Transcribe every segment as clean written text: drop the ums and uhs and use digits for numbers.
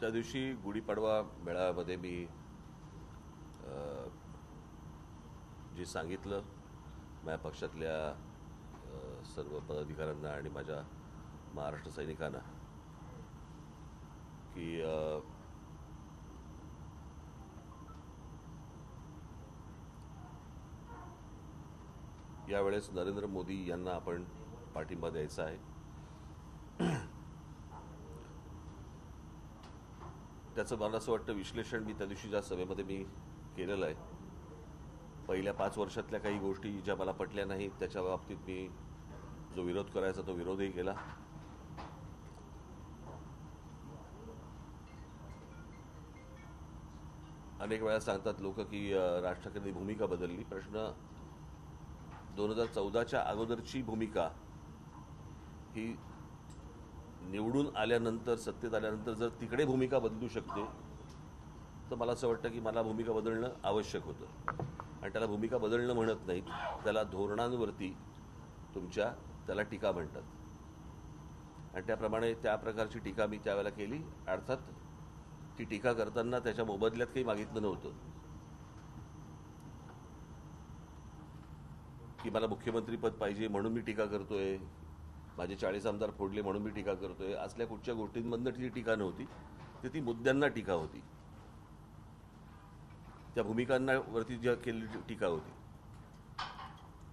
त्या दिवशी गुढीपाडवा मेळाव्यामध्ये मी जे सांगितलं माझ्या पक्षातल्या सर्व पदाधिकाऱ्यांना आणि माझ्या महाराष्ट्र सैनिकांना की यावेळेस नरेंद्र मोदी यांना आपण पाठिंबा द्यायचा आहे. त्याचं मला असं वाटतं विश्लेषण मी त्या दिवशी ज्या सभेमध्ये मी केलेलं आहे. पहिल्या 5 वर्षातल्या काही गोष्टी ज्या मला पटल्या नाहीत त्याच्या बाबतीत मी जो विरोध करायचा तो विरोधही केला. अनेक वेळा सांगतात लोक की राज ठाकरेंनी भूमिका बदलली. प्रश्न 2014च्या अगोदरची भूमिका ही निवडून आल्यानंतर सत्तेत आल्यानंतर जर तिकडे भूमिका बदलू शकते तर मला असं वाटतं की मला भूमिका बदलणं आवश्यक होतं. आणि त्याला भूमिका बदलणं म्हणत नाहीत, त्याला धोरणांवरती त्याला टीका म्हणतात. आणि त्याप्रमाणे त्या प्रकारची टीका मी त्यावेळेला केली. अर्थात ती टीका करताना त्याच्या मोबदल्यात काही मागितलं नव्हतं की मला मुख्यमंत्रीपद पाहिजे म्हणून मी टीका करतोय, माझे 40 आमदार फोडले म्हणून मी टीका करतोय, असल्या कुठच्या गोष्टींमधनं ती टीका नव्हती. ती मुद्द्यांना टीका होती, त्या भूमिकांवरती ज्या केलेली टीका होती.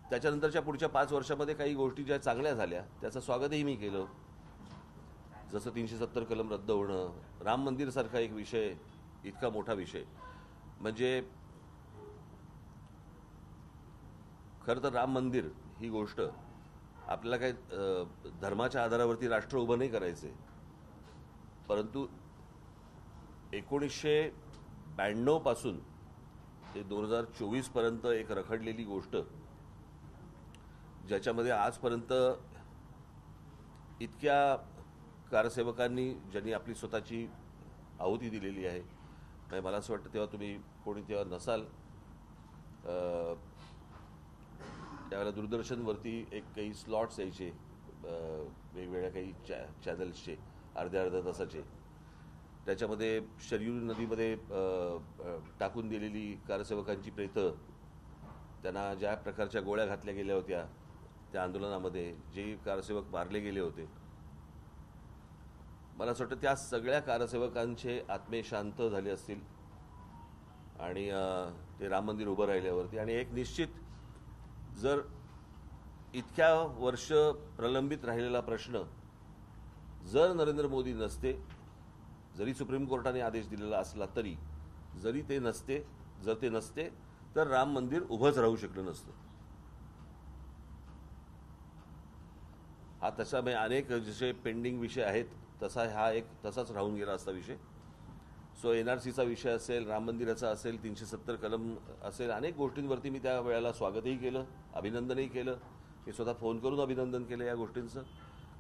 त्याच्यानंतरच्या पुढच्या 5 वर्षामध्ये काही गोष्टी ज्या चांगल्या झाल्या त्याचं स्वागतही मी केलं. जसं 370 कलम रद्द होणं, राम मंदिरसारखा एक विषय, इतका मोठा विषय. म्हणजे खरं तर राम मंदिर ही गोष्ट आपल्याला काही धर्माच्या आधारावरती राष्ट्र उभं नाही करायचे, परंतु 1992 पासून ते 2024 पर्यंत एक रखडलेली गोष्ट, ज्याच्यामध्ये आजपर्यंत इतक्या कारसेवकांनी ज्यांनी आपली स्वतःची आहुती दिलेली आहे. मला असं वाटतं तेव्हा तुम्ही कोणी तेव्हा नसाल, त्यावेळेला दूरदर्शनवरती काही स्लॉट्स यायचे वेगवेगळ्या काही चॅनल्सचे अर्ध्या तासाचे. त्याच्यामध्ये शरयू नदीमध्ये टाकून दिलेली कारसेवकांची प्रेतं, त्यांना ज्या प्रकारच्या गोळ्या घातल्या गेल्या होत्या त्या आंदोलनामध्ये, जे कारसेवक मारले गेले होते, मला असं वाटतं त्या सगळ्या कारसेवकांचे आत्मे शांत झाले असतील आणि ते राम मंदिर उभं राहिल्यावरती. आणि एक निश्चित, जर इतक्या वर्ष प्रलंबित राहिलेला प्रश्न जर नरेंद्र मोदी नसते, जरी सुप्रीम कोर्टाने आदेश दिलेला असला तरी, जर ते नसते तर राम मंदिर उभंच राहू शकलं नसतं. हा तसा अनेक जसे पेंडिंग विषय आहेत तसा हा एक तसाच राहून गेला असता विषय. सो NRCचा विषय असेल, राम मंदिराचा असेल, 370 कलम असेल, अनेक गोष्टींवरती मी त्या वेळेला स्वागतही केलं, अभिनंदनही केलं. मी स्वतः फोन करून अभिनंदन केलं या गोष्टींचं.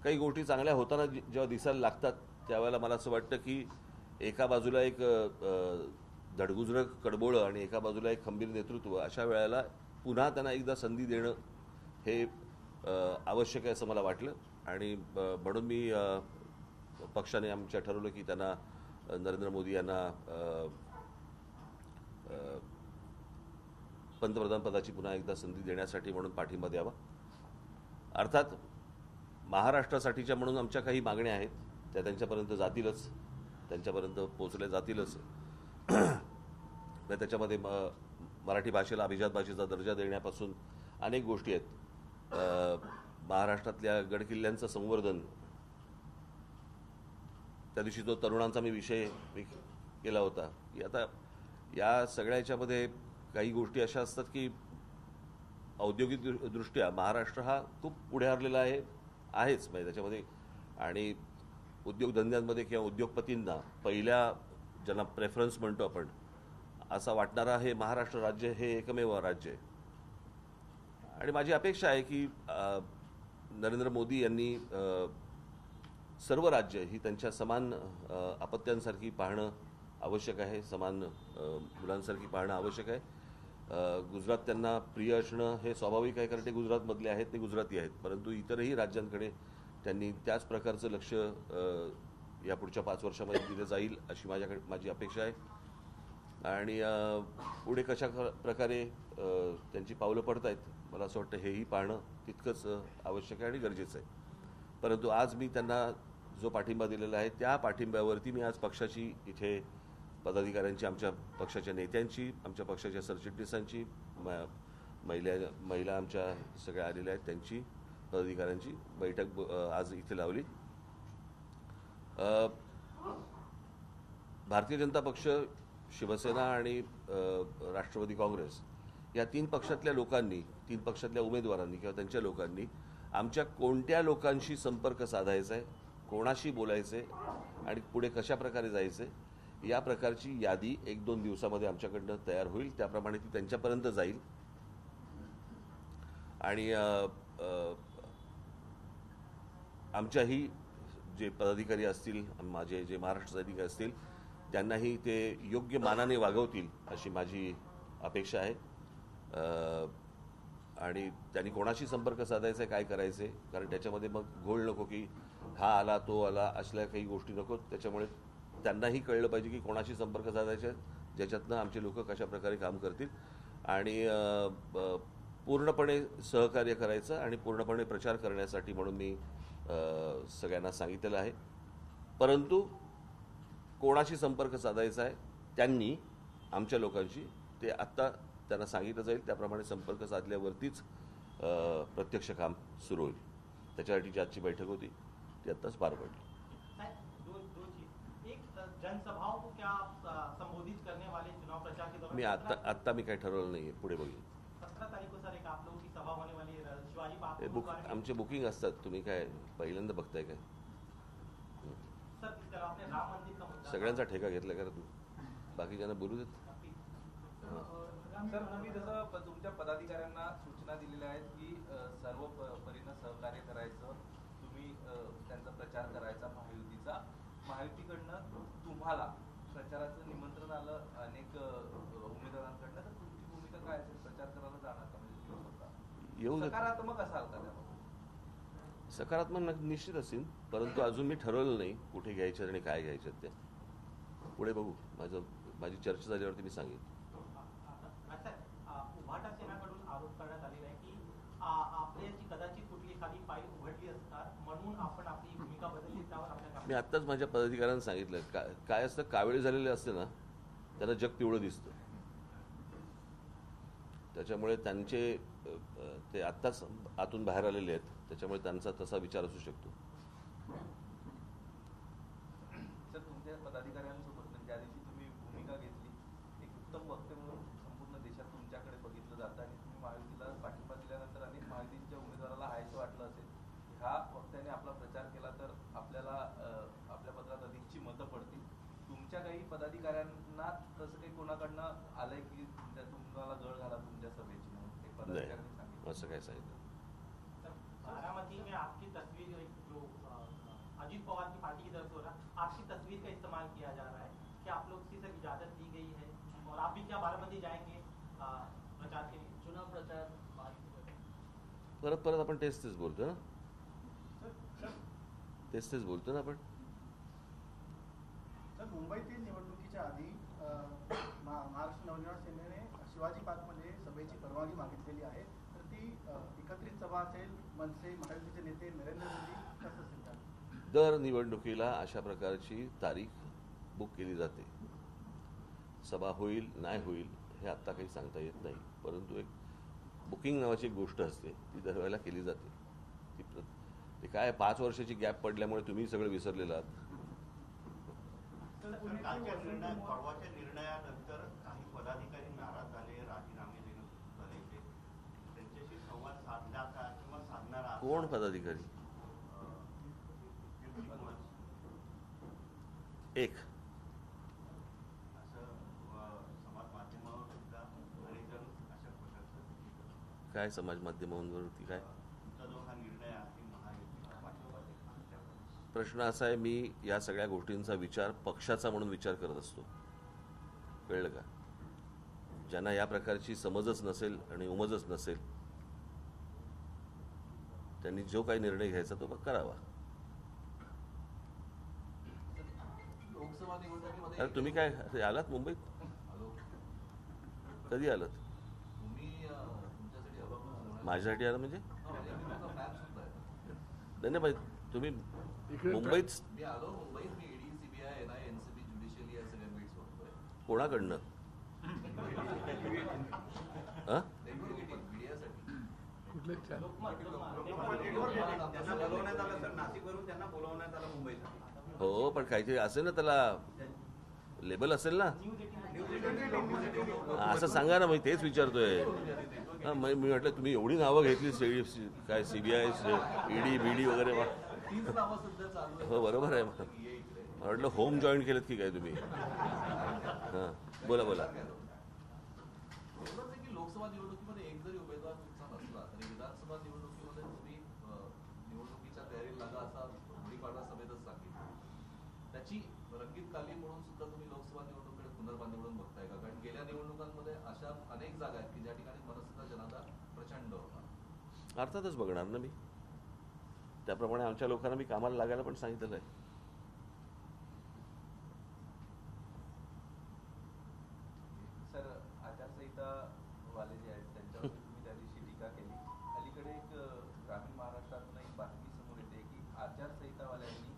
काही गोष्टी चांगल्या होताना जेव्हा दिसायला लागतात त्यावेळेला मला असं वाटतं की एका बाजूला एक धडगुजरं कडबोळं आणि एका बाजूला एक खंबीर नेतृत्व, अशा वेळेला पुन्हा त्यांना एकदा संधी देणं हे आवश्यक आहे असं मला वाटलं. आणि म्हणून मी पक्षाने आमच्या ठरवलं की त्यांना नरेंद्र मोदी यांना पंतप्रधान पदाची पुन्हा एकदा संधी देण्यासाठी म्हणून पाठिंबा द्यावा. अर्थात महाराष्ट्रासाठीच्या म्हणून आमच्या काही मागण्या आहेत, त्या त्यांच्यापर्यंत जातीलच, त्यांच्यापर्यंत पोहोचल्या जातीलच. त्याच्यामध्ये मराठी भाषेला अभिजात भाषेचा दर्जा देण्यापासून अनेक गोष्टी आहेत. महाराष्ट्रातल्या गडकिल्ल्यांचं संवर्धन, त्या दिवशी जो तरुणांचा मी विषय केला होता की आता या सगळ्या याच्यामध्ये काही गोष्टी अशा असतात की औद्योगिकदृष्ट्या महाराष्ट्र हा खूप पुढे हरलेला आहेच म्हणजे त्याच्यामध्ये. आणि उद्योगधंद्यांमध्ये किंवा उद्योगपतींना पहिल्या ज्यांना प्रेफरन्स म्हणतो आपण असा वाटणारा हे महाराष्ट्र राज्य हे एकमेव राज्य आहे. आणि माझी अपेक्षा आहे की नरेंद्र मोदी यांनी सर्व राज्य ही त्यांच्या समान अपत्यांसारखी पाहणं आवश्यक आहे, समान मुलांसारखी पाहणं आवश्यक आहे. गुजरात त्यांना प्रिय असणं हे स्वाभाविक आहे, कारण ते गुजरातमधले आहेत, ते गुजराती आहेत. परंतु इतरही राज्यांकडे त्यांनी त्याच प्रकारचं लक्ष या पुढच्या 5 वर्षामध्ये दिलं जाईल अशी माझी अपेक्षा आहे. आणि पुढे कशा प्रकारे त्यांची पावलं पडत आहेत मला असं वाटतं हेही पाहणं तितकंच आवश्यक आहे आणि गरजेचं आहे. परंतु आज मी त्यांना जो पाठिंबा दिलेला आहे त्या पाठिंब्यावरती मी आज पक्षाची इथे पदाधिकाऱ्यांची, आमच्या पक्षाच्या नेत्यांची, आमच्या पक्षाच्या सरचिटणीसांची, महिला आमच्या सगळ्या आलेल्या आहेत त्यांची, पदाधिकाऱ्यांची बैठक आज इथे लावली. भारतीय जनता पक्ष, शिवसेना आणि राष्ट्रवादी काँग्रेस या 3 पक्षातल्या लोकांनी, 3 पक्षातल्या उमेदवारांनी किंवा त्यांच्या लोकांनी आमच्या कोणत्या लोकांशी संपर्क साधायचा आहे, कोणाशी बोलायचं आहे आणि पुढे कशा प्रकारे जायचं आहे या प्रकारची यादी 1-2 दिवसामध्ये आमच्याकडनं तयार होईल. त्याप्रमाणे ती त्यांच्यापर्यंत जाईल आणि आमच्याही जे पदाधिकारी असतील, माझे जे महाराष्ट्र अधिकारी असतील त्यांनाही ते योग्य मानाने वागवतील अशी माझी अपेक्षा आहे. आणि त्यांनी कोणाशी संपर्क साधायचा आहे, काय करायचं आहे, कारण त्याच्यामध्ये मग घोळ नको की हा आला तो आला असल्या काही गोष्टी नको. त्याच्यामुळे त्यांनाही कळलं पाहिजे की कोणाशी संपर्क साधायचा आहे ज्याच्यातनं आमचे लोक कशा प्रकारे काम करतील आणि पूर्णपणे सहकार्य करायचं आणि पूर्णपणे प्रचार करण्यासाठी म्हणून मी सगळ्यांना सांगितलेलं आहे. परंतु कोणाशी संपर्क साधायचा आहे त्यांनी आमच्या लोकांशी ते आत्ता त्यांना सांगितलं जाईल त्याप्रमाणे संपर्क साधल्यावरतीच प्रत्यक्ष काम सुरू होईल. त्याच्यासाठी आजची बैठक होती ती आत्ताच पार पडली. जनसभाओं को क्या संबोधित करने वाले चुनाव प्रचार के दौरान मी आत्ता मी काही ठरवलं नाही आहे, पुढे बघू. 17 तारीख को सर एक आप लोगों की सभा होने वाली है शिवाजी पार्क में. आमचे बुकिंग असतात, तुम्ही काय पहिल्यांदा बघताय काय? सर इसके अलावा आपने राम मंदिर का मुद्दा सगळ्यांचा ठेका घेतला का तू? बाकीच्यांना बोलू देत. सर तुम्ही जसं तुमच्या पदाधिकाऱ्यांना सूचना दिलेल्या आहेत की सर्व परीनं सहकार्य करायचं, तुम्ही त्यांचा प्रचार करायचा महायुतीचा. महायुतीकडनं तुम्हाला प्रचाराचं निमंत्रण आलं अनेक उमेदवारांकडनं, तर तुमची भूमिका काय असेल? प्रचार करायला जाणार का? म्हणजे येऊ देत. सकारात्मक असाल का त्यामध्ये? सकारात्मक निश्चित असेल, परंतु अजून मी ठरवलं नाही कुठे घ्यायचं आणि काय घ्यायचं ते. पुढे बघू. माझी चर्चा झाल्यावरती मी सांगेन. उभाटा सेनाकडून आरोप करण्यात आलेला आहे की आपल्याची कदाचित कुठली एखादी फाईल उघडली असतात म्हणून आपण आपली भूमिका बदलली. त्यावर आपल्या मी आत्ताच माझ्या पदाधिकाऱ्यांना सांगितलं काय असतं, कावेळे झालेले असते ना त्यांना जग पिवळं दिसतं. त्याच्यामुळे त्यांचे ते आत्ताच आतून बाहेर आलेले आहेत, त्याच्यामुळे त्यांचा तसा विचार असू शकतो. सर तुमच्या पदाधिकाऱ्यांसोबत ज्या दिवशी तुम्ही भूमिका घेतली, एक उत्तम वक्ते म्हणून संपूर्ण देशात तुमच्याकडे बघितलं जातं आणि तुम्ही महायुतीला पाठिंबा दिल्यानंतर अनेक महायुतीच्या उमेदवाराला हायचं वाटलं असेल ह्या वक्त्याने आपला प्रचार केला तर आपल्याला आपल्या पत्रात अधिकची मतं पडतील. तुमच्या काही पदाधिकाऱ्यांना तसं काही कोणाकडनं आलंय की तुम्हाला गळ घाला तुमच्या सभेची म्हणून एक पदाधिकाऱ्यांनी सांगितलं? असं काय सांगितलं? बारामती में आपकी तस्वीर जो अजीत पवार की पार्टी की तरफ से हो रहा आपकी तस्वीर का इस्तेमाल किया जा रहा है, क्या आप लोग से इजाजत दी गई है और आप भी क्या बारामती जाएंगे प्रचार के लिए? चुनाव प्रचार परत आपण तेच बोलतो ना, तेच बोलतो ना आपण. तर मुंबईतील निवडणुकीच्या आधी महाराष्ट्र नवनिर्माण सेनेने शिवाजी पार्कमध्ये सभेची परवानगी मागितलेली आहे. तर ती एकत्रित सभा असेल, मनसे महायुतीचे नेते नरेंद्र मोदी कसं असेल? दर निवडणुकीला अशा प्रकारची तारीख बुक केली जाते. सभा होईल नाही होईल हे आत्ता काही सांगता येत नाही, परंतु एक बुकिंग नावाची एक गोष्ट असते ती दरवेळेला केली जाते. ते काय 5 वर्षाची गॅप पडल्यामुळे तुम्ही सगळं विसरलेलं आहात. सरकारच्या निर्णयानंतर काही पदाधिकारी नाराज झाले, राजीनामे देणं झाले, त्यांच्याशी संवाद साधला का किंवा साधणारा? कोण पदाधिकारी? एक असं समाज माध्यमावर सुद्धा अनेक जण अशा प्रकारचं. काय समाज माध्यमांवरती काय तुमचा जो हा निर्णय आहे महायुतीला पाठिंबा देण्याचा, प्रश्न असा आहे, मी या सगळ्या गोष्टींचा विचार पक्षाचा म्हणून विचार करत असतो. कळलं का? ज्यांना या प्रकारची समजच नसेल आणि उमजच नसेल त्यांनी जो काही निर्णय घ्यायचा तो करावा. लोकसभा निवडणुकीमध्ये अरे तुम्ही काय आलात मुंबईत? आलो. कधी आलात? तुम्ही तुमच्यासाठी हवा पण माझ्यासाठी आलं म्हणजे? मॅप सुद्धा आहे. धन्यवाद. तुम्ही मुंबईत मी आलो मुंबईत. मी ईडी, सीबीआय, एनआय, एनसीबी, ज्युडिशियली या सगळ्या बीट्स बघतोय. कोणाकडनं? हां? नेटवर्किंग मीडियासाठी. त्यांना बोलवण्यात आलं सर, नाशिकवरून त्यांना बोलवण्यात आलं मुंबईसाठी. हो, पण काहीतरी असेल ना, त्याला लेबल असेल ना. असं सांगा ना, मी तेच विचारतोय. हां, मी म्हटलं तुम्ही एवढी नावं घेतली, काय सीबीआय, ईडी बीडी वगैरे. तीच नावं सध्या चालू आहेत. हो, बरोबर आहे. मला ये इकडे. वाटलं होम जॉईन केलेत की काय तुम्ही. हां, बोला बोला. एवढंच आहे की लोकसभा निवडणुकीमध्ये एक जरी उमेदवार तुमचा नसला तरी विधानसभा निवडणुकीमध्ये तुम्ही निवडणुकीच्या तयारीला लागा असा गुढीपाडवा सभेतच सांगितलं. त्याची रंगीत काली म्हणून सुद्धा तुम्ही लोकसभा निवडणुकीकडे पुनर्बांधणी म्हणून बघताय का? कारण गेल्या निवडणुकांमध्ये अशा अनेक जागा आहेत की ज्या ठिकाणी मनसेचा जनाधार प्रचंड होता. अर्थातच बघणार ना मी. त्याप्रमाणे आमच्या लोकांना मी कामाला लागायला पण सांगितलेलं आहे. सर, आचारसंहिता वाले जे आहेत त्यांच्यावर तुम्ही त्या दिवशी टीका केली. अलीकडे एक ग्रामीण महाराष्ट्रातून एक बातमी समोर येते की आचारसंहितावाल्यांनी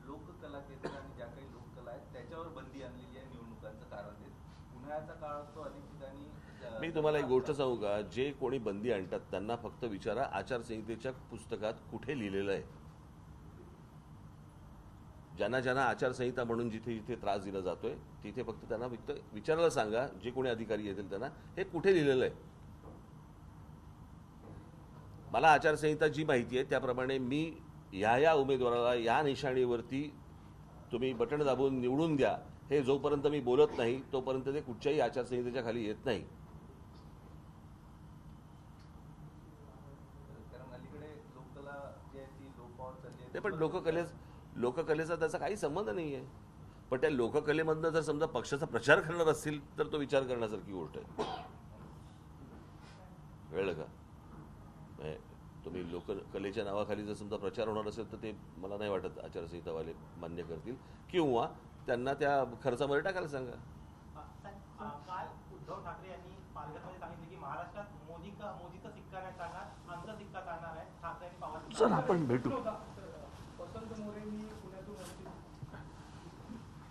लोककला केंद्र आणि ज्या काही लोककला आहेत त्याच्यावर बंदी आणलेली आहे निवडणुकांचं कारण देत. उन्हाळ्याचा काळ असतो, अनेक ठिकाणी मी तुम्हाला एक गोष्ट सांगू का? जे कोणी बंदी आणतात त्यांना फक्त विचारा आचारसंहितेच्या पुस्तकात कुठे लिहिलेलं आहे. ज्यांना ज्यांना आचारसंहिता म्हणून जिथे जिथे त्रास दिला जातोय तिथे फक्त त्यांना फक्त विचारायला सांगा, जे कोणी अधिकारी येतील त्यांना, हे कुठे लिहिलेलं आहे. मला आचारसंहिता जी माहिती आहे त्याप्रमाणे मी या उमेदवाराला या निशाणीवरती तुम्ही बटण दाबून निवडून द्या, हे जोपर्यंत मी बोलत नाही तोपर्यंत ते कुठच्याही आचारसंहितेच्या खाली येत नाही. कारण अलीकडे लोककला जी आहे ती लोपावर चालली आहे. ते पण लोककलेचा त्याचा काही संबंध नाही आहे. पण त्या लोककलेमधनं जर समजा पक्षाचा प्रचार करणार असतील तर तो विचार करण्यासारखी गोष्ट आहे. कळलं का? तुम्ही लोककलेच्या नावाखाली जर समजा प्रचार होणार असेल तर ते मला नाही वाटत आचारसंहितावाले मान्य करतील, किंवा त्यांना त्या खर्चामध्ये टाकायला सांगा. काल उद्धव ठाकरे यांनी पालघरमध्ये सांगितले की महाराष्ट्रात मोदीचा सिक्का नाही चालणार, आमचा सिक्का चालणार आहे. ठाकरे आणि पवार चल आपण भेटू.